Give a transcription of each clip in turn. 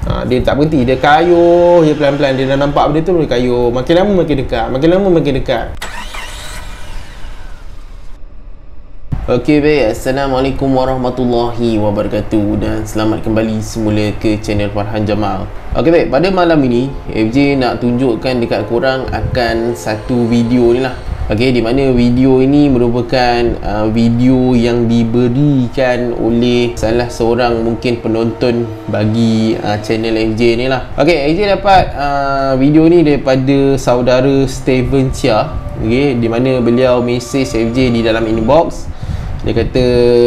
Dia tak berhenti, dia kayuh je pelan-pelan. Dia dah nampak benda tu, dia kayuh. Makin lama makin dekat, makin lama makin dekat. Okey baik, Assalamualaikum warahmatullahi wabarakatuh dan selamat kembali semula ke channel Farhan Jamal. Okey baik, pada malam ini FJ nak tunjukkan dekat korang akan satu video ni lah. Okey, di mana video ini merupakan video yang diberikan oleh salah seorang mungkin penonton bagi channel FJ ni lah. Okey, FJ dapat video ni daripada saudara Steven Chia. Okey, di mana beliau message FJ di dalam inbox. Dia kata,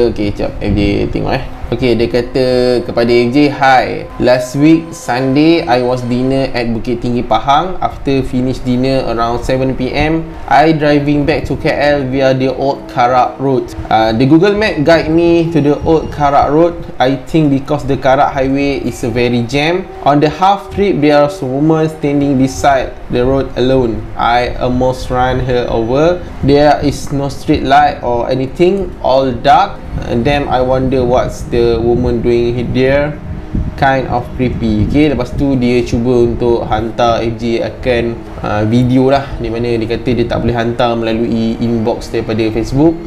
okay, jap FJ tengok okay, dia kata kepada FJ, "Hi, last week Sunday I was dinner at Bukit Tinggi Pahang. After finish dinner around 7 PM, I driving back to KL via the Old Karak Road. The Google Map guide me to the Old Karak Road. I think because the Karak Highway is a very jam. On the half trip, there's a woman standing beside the road alone. I almost ran her over. There is no street light or anything, all dark. And then I wonder what's the woman doing there. Kind of creepy." Okay, lepas tu dia cuba untuk hantar FJ akan video lah, di mana dia kata dia tak boleh hantar melalui inbox daripada Facebook.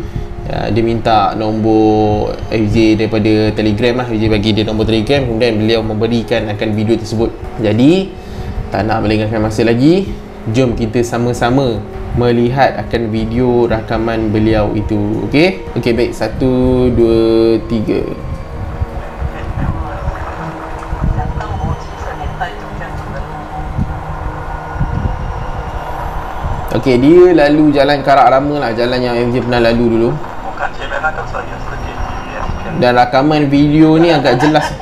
Dia minta nombor FJ daripada Telegram lah. FJ bagi dia nombor Telegram, kemudian beliau memberikan akan video tersebut. Jadi tak nak melengahkan masa lagi, jom kita sama-sama melihat akan video rakaman beliau itu. Okey? Okey, baik. 1, 2, 3. Okey, dia lalu jalan Karak lama lah, jalan yang MJ pernah lalu dulu. Dan rakaman video ni agak jelas.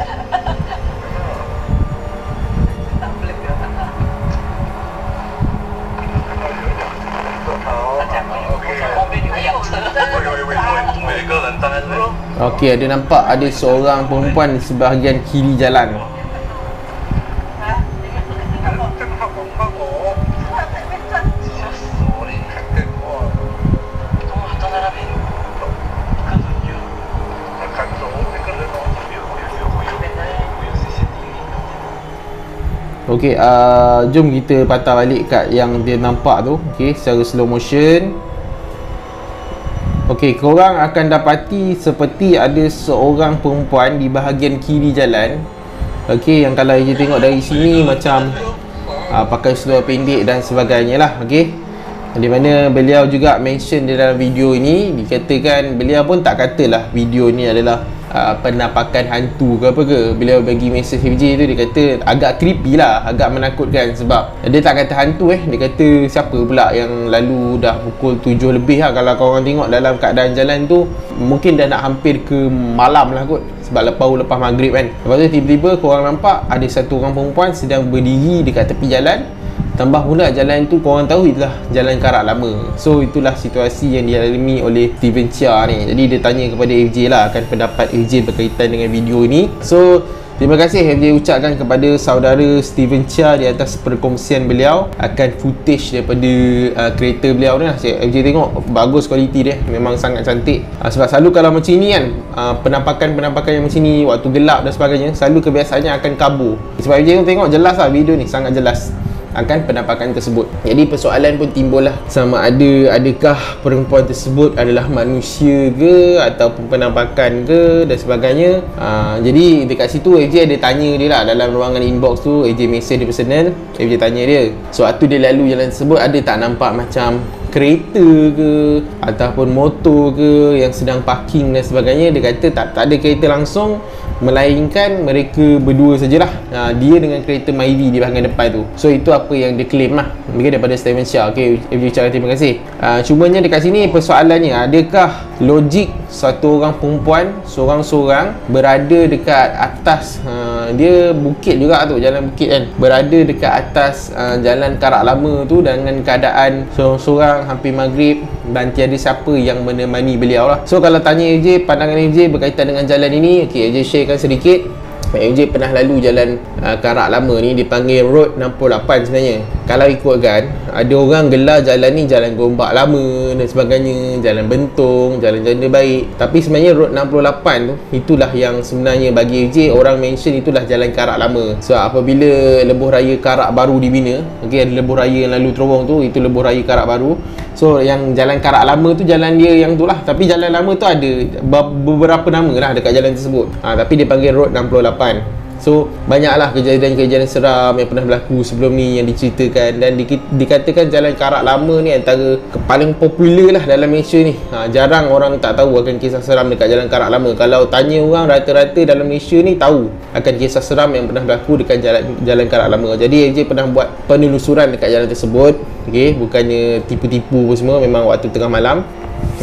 Okey, ada nampak ada seorang perempuan di sebahagian kiri jalan. Okey, jom kita patah balik kat yang dia nampak tu. Okey, secara slow motion. Okey, korang akan dapati seperti ada seorang perempuan di bahagian kiri jalan. Okey, yang kalau je tengok dari sini macam pakai seluar pendek dan sebagainya lah. Okey, di mana beliau juga mention di dalam video ini, dikatakan beliau pun tak katalah video ni adalah penampakan hantu ke apa ke. Beliau bagi mesej FJ tu, dia kata agak creepy lah, agak menakutkan. Sebab dia tak kata hantu dia kata siapa pula yang lalu dah pukul 7 lebih lah. Kalau korang tengok dalam keadaan jalan tu, mungkin dah nak hampir ke malam lah kot, sebab lepas maghrib kan. Lepas tu tiba-tiba korang nampak ada satu orang perempuan sedang berdiri dekat tepi jalan. Tambah pula jalan tu korang tahu itulah jalan Karak lama. So itulah situasi yang dialami oleh Steven Chia ni. Jadi dia tanya kepada FJ lah akan pendapat FJ berkaitan dengan video ni. So terima kasih FJ ucapkan kepada saudara Steven Chia di atas perkongsian beliau akan footage daripada kereta beliau ni lah. FJ tengok bagus kualiti dia, memang sangat cantik. Sebab selalu kalau macam ni kan, penampakan yang macam ni waktu gelap dan sebagainya, selalu kebiasaannya akan kabur. Sebab FJ tengok jelas lah video ni, sangat jelas akan penampakan tersebut. Jadi persoalan pun timbul lah, sama adakah perempuan tersebut adalah manusia ke ataupun penampakan ke dan sebagainya. Jadi dekat situ FJ ada tanya dia lah, dalam ruangan inbox tu FJ message dia personal. FJ tanya dia, so waktu dia lalu jalan tersebut ada tak nampak macam kereta ke ataupun motor ke yang sedang parking dan sebagainya. Dia kata tak ada kereta langsung, melainkan mereka berdua sajalah, dia dengan kereta Myvi di bahagian depan tu. So itu apa yang dia claim lah, mungkin daripada Steven Chia. Okay, FJ ucapkan terima kasih. Cumanya dekat sini persoalannya, adakah logik satu orang perempuan seorang-seorang berada dekat atas dia bukit juga tu, jalan bukit kan, berada dekat atas jalan Karak lama tu dengan keadaan seorang-seorang hampir maghrib dan tiada siapa yang menemani beliau lah. So kalau tanya FJ, pandangan FJ berkaitan dengan jalan ini, okay, FJ sharekan sedikit. FJ pernah lalu jalan Karak lama ni, dipanggil Road 68 sebenarnya. Kalau ikutkan ada orang gelar jalan ni jalan Gombak Lama dan sebagainya, jalan Bentong, jalan Janda Baik. Tapi sebenarnya Road 68 tu, itulah yang sebenarnya bagi FJ orang mention itulah jalan Karak Lama. So apabila lebuh raya Karak baru dibina, okey, ada lebuh raya yang lalu terowong tu, itu lebuh raya Karak baru. So yang jalan Karak Lama tu jalan dia yang tu lah. Tapi jalan lama tu ada beberapa nama lah dekat jalan tersebut. Tapi dia panggil Road 68. So banyaklah kejadian-kejadian seram yang pernah berlaku sebelum ni yang diceritakan. Dan dikatakan jalan Karak Lama ni antara paling popular lah dalam Malaysia ni. Jarang orang tak tahu akan kisah seram dekat jalan Karak Lama. Kalau tanya orang, rata-rata dalam Malaysia ni tahu akan kisah seram yang pernah berlaku dekat jalan Karak Lama. Jadi AJ pernah buat penelusuran dekat jalan tersebut. Okay, bukannya tipu-tipu pun semua, memang waktu tengah malam.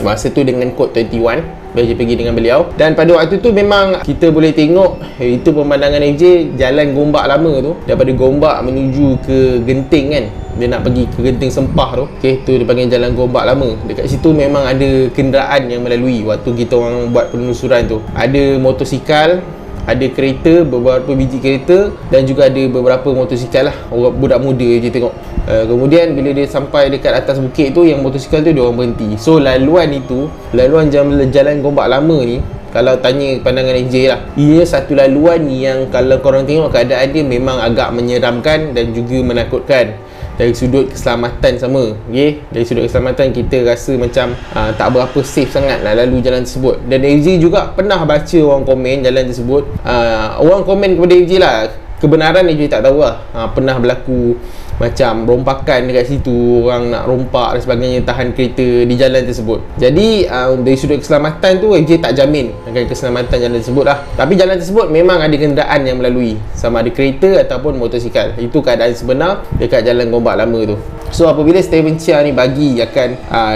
Masa tu dengan kod 21 FJ pergi dengan beliau. Dan pada waktu tu memang kita boleh tengok itu pemandangan FJ jalan Gombak Lama tu, daripada Gombak menuju ke Genting kan. Dia nak pergi ke Genting Sempah tu. Okey, tu dia panggil jalan Gombak Lama. Dekat situ memang ada kenderaan yang melalui waktu kita orang buat penelusuran tu. Ada motosikal, ada kereta, beberapa biji kereta, dan juga ada beberapa motosikal lah. Orang budak muda je tengok. Kemudian bila dia sampai dekat atas bukit tu, yang motosikal tu dia orang berhenti. So laluan itu, laluan jalan Gombak Lama ni, kalau tanya pandangan AJ lah, ia satu laluan yang kalau korang tengok keadaan dia memang agak menyeramkan dan juga menakutkan. Dari sudut keselamatan sama, okay? Dari sudut keselamatan kita rasa macam tak berapa safe sangat nak lalu jalan tersebut. Dan AJ juga pernah baca orang komen jalan tersebut. Orang komen kepada AJ lah, kebenaran AJ tak tahu lah. Pernah berlaku macam rompakan dekat situ, orang nak rompak dan sebagainya, tahan kereta di jalan tersebut. Jadi dari sudut keselamatan tu AJ tak jamin akan keselamatan jalan tersebut lah. Tapi jalan tersebut memang ada kenderaan yang melalui, sama ada kereta ataupun motosikal. Itu keadaan sebenar dekat jalan Gombak Lama tu. So apabila Steven Chia ni bagi akan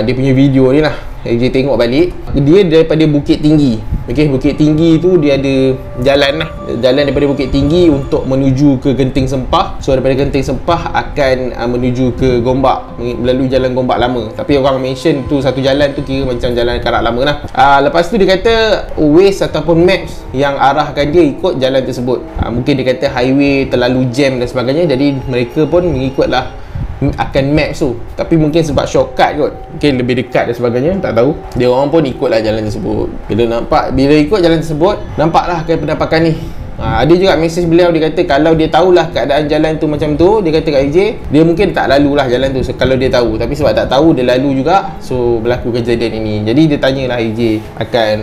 dia punya video ni lah, AJ tengok balik, dia daripada Bukit Tinggi. Okey, Bukit Tinggi tu dia ada jalan lah. Jalan daripada Bukit Tinggi untuk menuju ke Genting Sempah. So daripada Genting Sempah akan menuju ke Gombak melalui jalan Gombak Lama. Tapi orang mention tu satu jalan tu kira macam jalan Karak Lama lah. Lepas tu dia kata Waze ataupun Maps yang arahkan dia ikut jalan tersebut. Mungkin dia kata highway terlalu jam dan sebagainya, jadi mereka pun mengikutlah akan maps tu. Tapi mungkin sebab shortcut kot, mungkin lebih dekat dan sebagainya, tak tahu. Dia orang pun ikutlah jalan tersebut. Bila ikut jalan tersebut, nampaklah akan penampakan ni. Ada juga mesej beliau, dia kata kalau dia tahulah keadaan jalan tu macam tu, dia kata kat AJ, dia mungkin tak lalulah jalan tu kalau dia tahu. Tapi sebab tak tahu, dia lalu juga, so berlaku kejadian ini. Jadi dia tanyalah AJ akan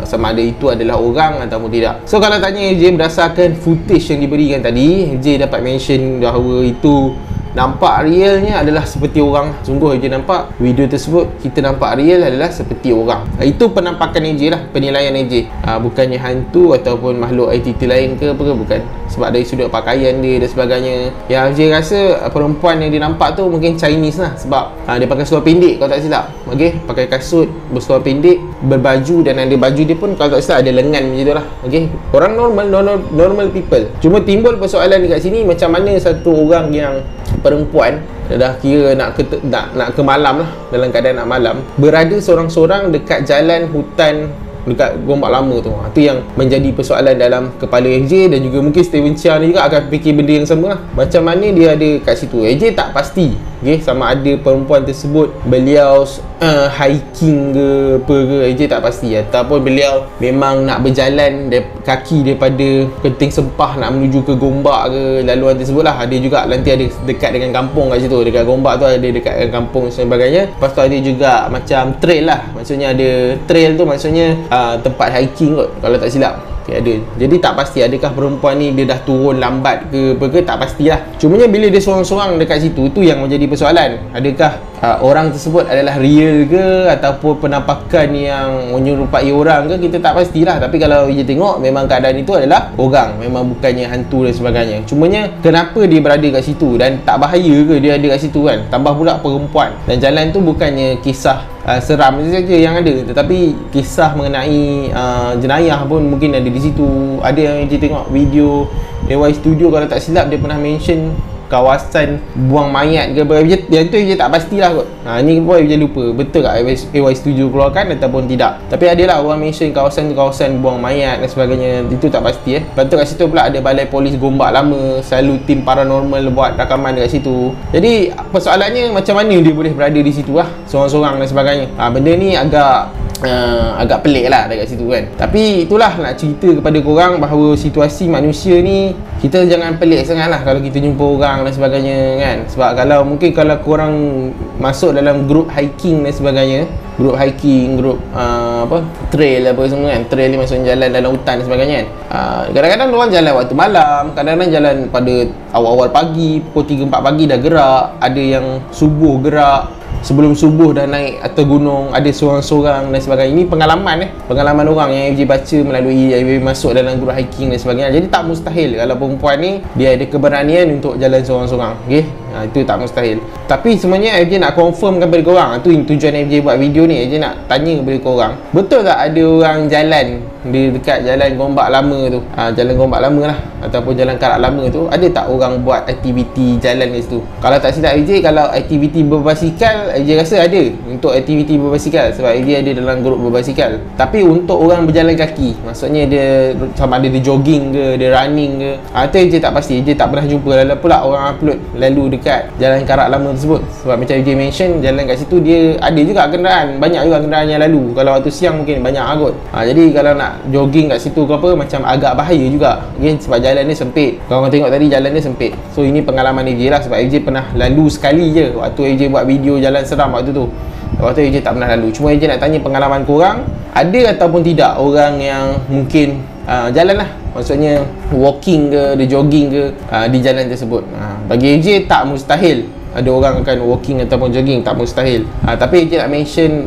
sama ada itu adalah orang ataupun tidak. So kalau tanya AJ berdasarkan footage yang diberikan tadi, AJ dapat mention bahawa itu nampak realnya adalah seperti orang. Sungguh AJ nampak video tersebut, kita nampak real adalah seperti orang. Itu penampakan AJ lah, penilaian AJ. Bukannya hantu ataupun makhluk entiti lain ke apa ke, bukan. Sebab dari sudut pakaian dia dan sebagainya, yang AJ rasa perempuan yang dia nampak tu mungkin Chinese lah. Sebab dia pakai seluar pendek kalau tak silap. Okay, pakai kasut, berseluar pendek, berbaju, dan ada baju dia pun kalau tak silap ada lengan macam tu lah. Okay, orang normal people. Cuma timbul persoalan dekat sini, macam mana satu orang yang perempuan dah kira nak ke malam lah, dalam keadaan nak malam, berada seorang-seorang dekat jalan hutan dekat Gombak Lama tu. Itu yang menjadi persoalan dalam kepala AJ, dan juga mungkin Steven Chia ni juga akan fikir benda yang sama lah. Macam mana dia ada kat situ, AJ tak pasti. Okay, sama ada perempuan tersebut beliau hiking ke apa ke, AJ tak pasti. Ataupun beliau memang nak berjalan kaki daripada Genting Sempah nak menuju ke Gombak ke, laluan tersebut lah. Ada juga nanti ada dekat dengan kampung kat situ. Dekat Gombak tu ada dekat dengan kampung dan sebagainya. Lepas tu ada juga macam trail lah. Maksudnya ada trail tu, maksudnya tempat hiking kot kalau tak silap. Okay, ada. Jadi tak pasti adakah perempuan ni dia dah turun lambat ke apa ke, tak pastilah. Cumanya bila dia seorang-seorang dekat situ, itu yang menjadi persoalan. Adakah orang tersebut adalah real ke ataupun penampakan yang menyerupai orang ke, kita tak pastilah. Tapi kalau dia tengok memang keadaan itu adalah orang, memang bukannya hantu dan sebagainya. Cumanya kenapa dia berada kat situ, dan tak bahaya ke dia ada kat situ kan? Tambah pula perempuan, dan jalan tu bukannya kisah seram saja yang ada, tetapi kisah mengenai jenayah pun mungkin ada di situ. Ada yang kita tengok video Dewa Studio, kalau tak silap dia pernah mention kawasan buang mayat ke apa. Yang tu je tak pastilah kot. Ni pun je lupa betul tak AY setuju keluarkan ataupun tidak. Tapi adalah orang mention kawasan tu kawasan buang mayat dan sebagainya. Itu tak pasti Lepas tu kat situ pula ada balai polis Gombak lama, selalu tim paranormal buat rakaman dekat situ. Jadi persoalannya macam mana dia boleh berada di situ lah seorang-seorang dan sebagainya. Benda ni agak pelik lah dekat situ kan. Tapi itulah nak cerita kepada korang bahawa situasi manusia ni, kita jangan pelik sangat lah kalau kita jumpa orang dan sebagainya kan. Sebab kalau korang masuk dalam grup hiking dan sebagainya, grup hiking, grup trail apa semua kan. Trail ni maksudnya jalan dalam hutan dan sebagainya kan. Kadang-kadang orang jalan waktu malam, kadang-kadang jalan pada awal-awal pagi, pukul 3-4 pagi dah gerak. Ada yang subuh gerak, sebelum subuh dah naik atas gunung, ada seorang-seorang dan sebagainya. Ini pengalaman orang yang FJ baca melalui FJ masuk dalam grup hiking dan sebagainya. Jadi tak mustahil kalau perempuan ni dia ada keberanian untuk jalan seorang-seorang. Okey, itu tak mustahil. Tapi sebenarnya FJ nak confirmkan kepada korang, itu tujuan FJ buat video ni. FJ nak tanya kepada korang, betul tak ada orang jalan di dekat jalan Gombak lama tu, jalan Gombak lama lah ataupun jalan Karak lama tu, ada tak orang buat aktiviti jalan kat situ? Kalau tak silap FJ, kalau aktiviti berbasikal, FJ rasa ada untuk aktiviti berbasikal sebab FJ ada dalam grup berbasikal. Tapi untuk orang berjalan kaki, maksudnya dia sama ada dia jogging ke, dia running ke, itu FJ tak pasti. FJ tak pernah jumpa pula orang upload lalu dekat jalan Karak lama tersebut. Sebab macam FJ mention, jalan kat situ dia ada juga kenderaan, banyak juga kenderaan yang lalu. Kalau waktu siang mungkin banyak kot. Jadi kalau nak jogging kat situ ke apa, macam agak bahaya juga sebab jalan ni sempit. Korang tengok tadi jalan ni sempit. So ini pengalaman FJ lah, sebab FJ pernah lalu sekali je waktu FJ buat video jalan seram waktu tu. Lepas tu FJ tak pernah lalu. Cuma FJ nak tanya pengalaman korang, ada ataupun tidak orang yang mungkin jalan lah, maksudnya walking ke, dia jogging ke di jalan tersebut. Bagi FJ tak mustahil ada orang akan walking ataupun jogging, tak mustahil. Tapi FJ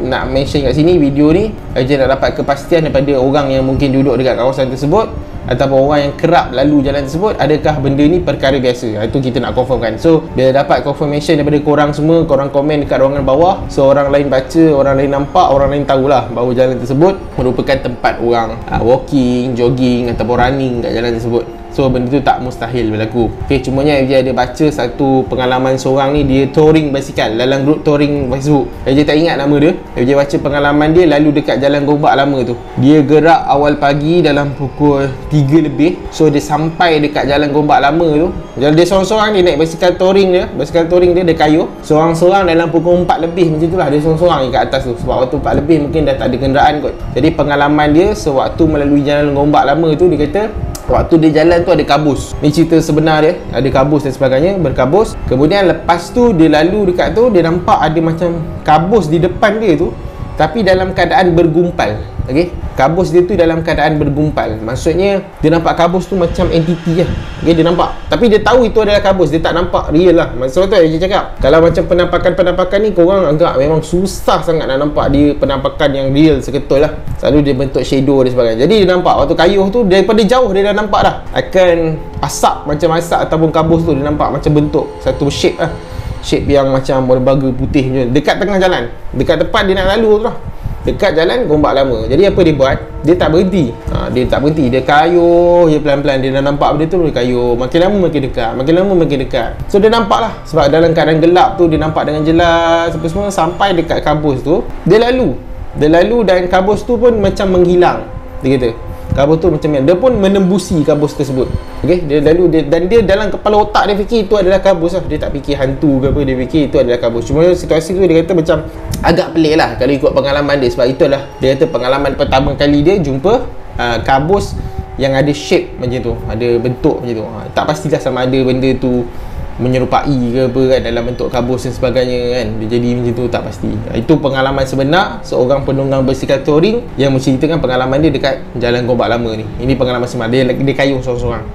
nak mention kat sini, video ni FJ nak dapat kepastian daripada orang yang mungkin duduk dekat kawasan tersebut ataupun orang yang kerap lalu jalan tersebut, adakah benda ni perkara biasa. Itu kita nak confirmkan. So bila dapat confirmation daripada korang semua, korang komen dekat ruangan bawah, so orang lain baca, orang lain nampak, orang lain tahulah bahawa jalan tersebut merupakan tempat orang walking, jogging ataupun running kat jalan tersebut. So benda tu tak mustahil berlaku. Cumanya FJ ada baca satu pengalaman seorang ni, dia touring basikal dalam grup touring Facebook. FJ tak ingat nama dia. FJ baca pengalaman dia lalu dekat jalan Gombak lama tu. Dia gerak awal pagi dalam pukul 3 lebih. So dia sampai dekat jalan Gombak lama tu. Dia seorang-seorang, dia naik basikal touring dia. Basikal touring dia kayuh. Seorang-seorang dalam pukul 4 lebih macam itulah, dia seorang-seorang kat atas tu. Sebab waktu 4 lebih mungkin dah tak ada kenderaan kot. Jadi pengalaman dia sewaktu melalui jalan Gombak lama tu, dia kata waktu dia jalan tu ada kabus. Ni cerita sebenar dia, ada kabus dan sebagainya, berkabus. Kemudian lepas tu dia lalu dekat tu, dia nampak ada macam kabus di depan dia tu, tapi dalam keadaan bergumpal. Okey, kabus dia tu dalam keadaan bergumpal. Maksudnya dia nampak kabus tu macam entiti lah. Okey, dia nampak, tapi dia tahu itu adalah kabus, dia tak nampak real lah. Maksud tu dia cakap, kalau macam penampakan ni korang agak memang susah sangat nak nampak dia penampakan yang real seketul lah. Selalu dia bentuk shadow dan sebagainya. Jadi dia nampak waktu kayuh tu, daripada jauh dia dah nampak dah akan asap, macam asap ataupun kabus tu dia nampak macam bentuk satu shape lah, shape yang macam berbaga putih je dekat tengah jalan, dekat tempat dia nak lalu tu lah, dekat jalan Gombak lama. Jadi apa dia buat? Dia tak berhenti. Dia tak berhenti, dia kayuh je pelan-pelan. Dia dah nampak benda tu, dia kayuh makin lama makin dekat, makin lama makin dekat. So dia nampak lah, sebab dalam keadaan gelap tu dia nampak dengan jelas apa semua. Sampai dekat kabus tu, dia lalu dan kabus tu pun macam menghilang. Dia kata kabus tu macam ni, dia pun menembusi kabus tersebut. Okey, dia lalu dan dia dalam kepala otak dia fikir itu adalah kabus lah. Dia tak fikir hantu ke apa, dia fikir itu adalah kabus. Cuma situasi tu dia kata macam agak pelik lah kalau ikut pengalaman dia. Sebab itulah dia kata pengalaman pertama kali dia jumpa kabus yang ada shape macam tu, ada bentuk macam tu. Tak pastilah sama ada benda tu menyerupai ke apa kan, dalam bentuk kabus dan sebagainya kan, dia jadi macam tu tak pasti. Itu pengalaman sebenar seorang penunggang basikal touring yang menceritakan pengalaman dia dekat jalan Gombak lama ni. Ini pengalaman sebenar dia kayuh seorang-seorang.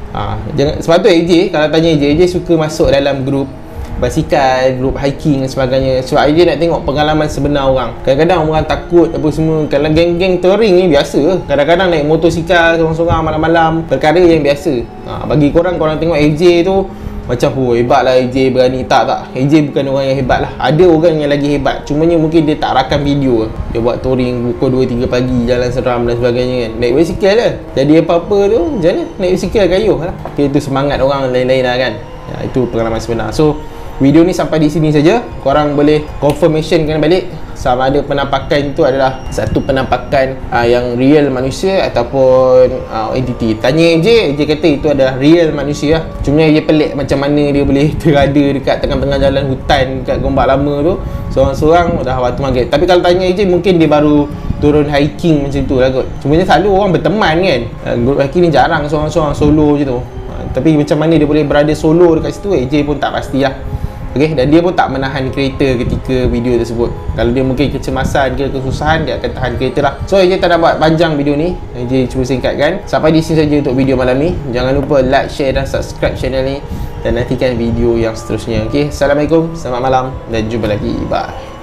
Sebab tu AJ, kalau tanya AJ suka masuk dalam grup basikal, grup hiking dan sebagainya. Sebab AJ nak tengok pengalaman sebenar orang. Kadang-kadang orang takut apa semua. Kalau geng-geng touring ni biasa, kadang-kadang naik motosikal seorang-seorang malam-malam, perkara yang biasa. Bagi korang tengok AJ tu macam hebat lah AJ berani. Tak, AJ bukan orang yang hebat lah. Ada orang yang lagi hebat, cumanya mungkin dia tak rakam video. Dia buat touring pukul 2-3 pagi, jalan seram dan sebagainya kan. Naik basikal lah, jadi apa-apa tu macam mana naik basikal kayuh lah. Okay, itu semangat orang lain-lain lah kan. Ya, itu pengalaman sebenar. So video ni sampai di sini saja. Korang boleh confirmationkan balik sama ada penampakan itu adalah satu penampakan yang real manusia ataupun entiti. Tanya AJ kata itu adalah real manusia lah. Cuma AJ pelik macam mana dia boleh terada dekat tengah-tengah jalan hutan dekat Gombak Lama tu seorang-seorang dah waktu maghrib. Tapi kalau tanya AJ mungkin dia baru turun hiking macam tu lah kot. Cuma selalu orang berteman kan. Group hiking ni jarang seorang-seorang solo je tu. Tapi macam mana dia boleh berada solo dekat situ, AJ pun tak pastilah. Okay, dan dia pun tak menahan kereta ketika video tersebut. Kalau dia mungkin kecemasan ke kesusahan, dia akan tahan kereta lah. So AJ tak nak buat panjang video ni, AJ cuba singkatkan. Sampai di sini saja untuk video malam ni. Jangan lupa like, share dan subscribe channel ni, dan nantikan video yang seterusnya. Okay, Assalamualaikum, selamat malam dan jumpa lagi. Bye.